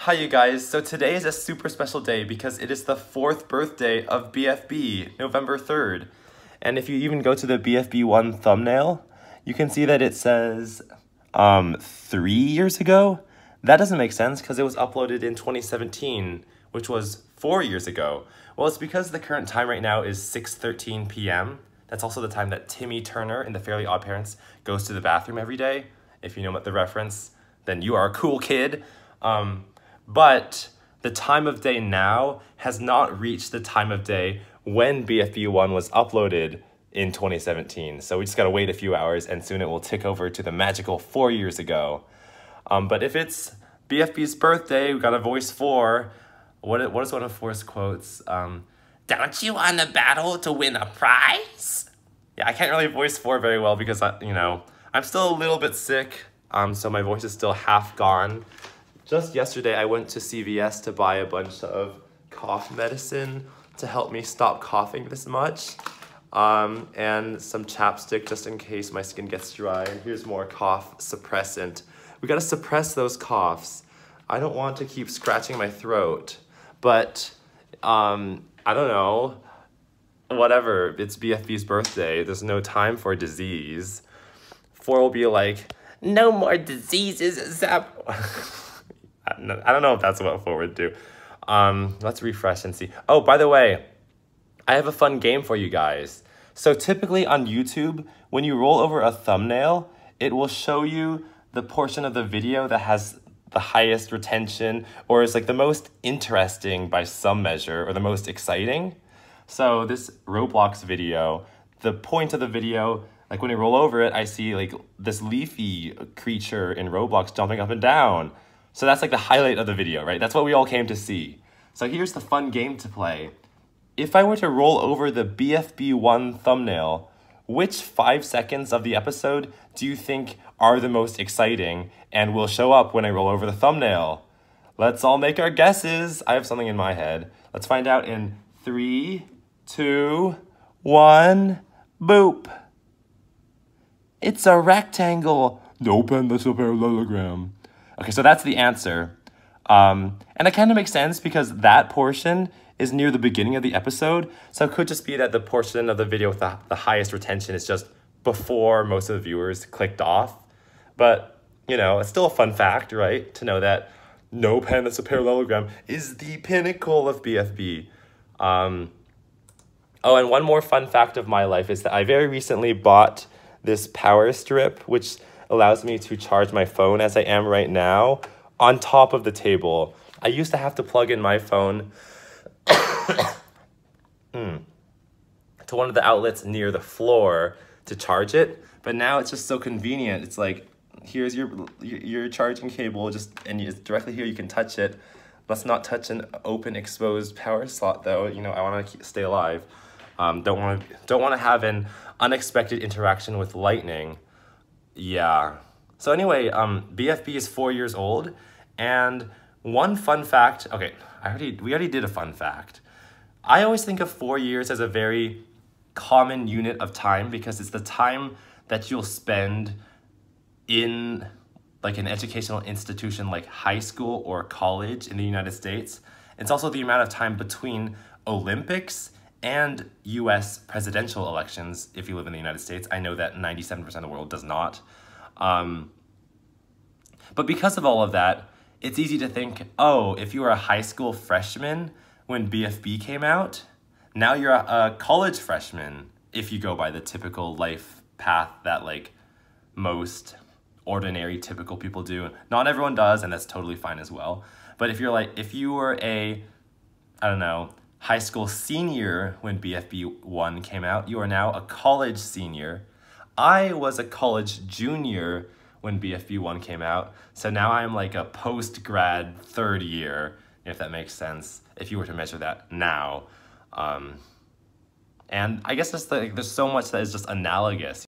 Hi you guys, so today is a super special day because it is the 4th birthday of BFB, November 3rd. And if you even go to the BFB1 thumbnail, you can see that it says 3 years ago. That doesn't make sense because it was uploaded in 2017, which was 4 years ago. Well, it's because the current time right now is 6:13 p.m. That's also the time that Timmy Turner in the Fairly OddParents goes to the bathroom every day. If you know what the reference, then you are a cool kid. But the time of day now has not reached the time of day when BFB1 was uploaded in 2017. So we just gotta wait a few hours and soon it will tick over to the magical 4 years ago. But if it's BFB's birthday, we got a voice 4. What is one of 4's quotes? Don't you want to battle to win a prize? Yeah, I can't really voice 4 very well because, I'm still a little bit sick. So my voice is still half gone. Just yesterday, I went to CVS to buy a bunch of cough medicine to help me stop coughing this much. And some chapstick just in case my skin gets dry. And here's more cough suppressant. We gotta suppress those coughs. I don't want to keep scratching my throat, but I don't know. Whatever, it's BFB's birthday. There's no time for disease. 4 will be like, no more diseases, Zap. I don't know if that's what 4 would do. Let's refresh and see. Oh, by the way, I have a fun game for you guys. So typically on YouTube, when you roll over a thumbnail, it will show you the portion of the video that has the highest retention or is like the most interesting by some measure or the most exciting. So this Roblox video, the point of the video, like when you roll over it, I see like this leafy creature in Roblox jumping up and down. So that's like the highlight of the video, right? That's what we all came to see. So here's the fun game to play. If I were to roll over the BFB1 thumbnail, which 5 seconds of the episode do you think are the most exciting and will show up when I roll over the thumbnail? Let's all make our guesses. I have something in my head. Let's find out in 3, 2, 1, boop. It's a rectangle. No, pen, that's a parallelogram. Okay, so that's the answer. And it kind of makes sense because that portion is near the beginning of the episode. So it could just be that the portion of the video with the highest retention is just before most of the viewers clicked off. But, it's still a fun fact, right? To know that no pen that's a parallelogram is the pinnacle of BFB. Oh, and one more fun fact of my life is that I very recently bought this power strip, which allows me to charge my phone as I am right now on top of the table. I used to have to plug in my phone to one of the outlets near the floor to charge it, but now it's just so convenient. It's like, here's your charging cable, and it's directly here, you can touch it. Let's not touch an open exposed power slot though. I want to stay alive. Don't want to have an unexpected interaction with lightning. Yeah. So anyway, BFB is 4 years old, and one fun fact. Okay, we already did a fun fact. I always think of 4 years as a very common unit of time because it's the time that you'll spend in like an educational institution like high school or college in the United States. It's also the amount of time between Olympics and US presidential elections if you live in the United States. I know that 97% of the world does not. But because of all of that, it's easy to think, oh, if you were a high school freshman when BFB came out, now you're a college freshman if you go by the typical life path that like most ordinary typical people do. Not everyone does, and that's totally fine as well. But if you were a, I don't know, high school senior when BFB1 came out, you are now a college senior. I was a college junior when BFB1 came out, so now I'm like a post-grad 3rd year, if that makes sense, if you were to measure that now. And I guess there's so much that is just analogous.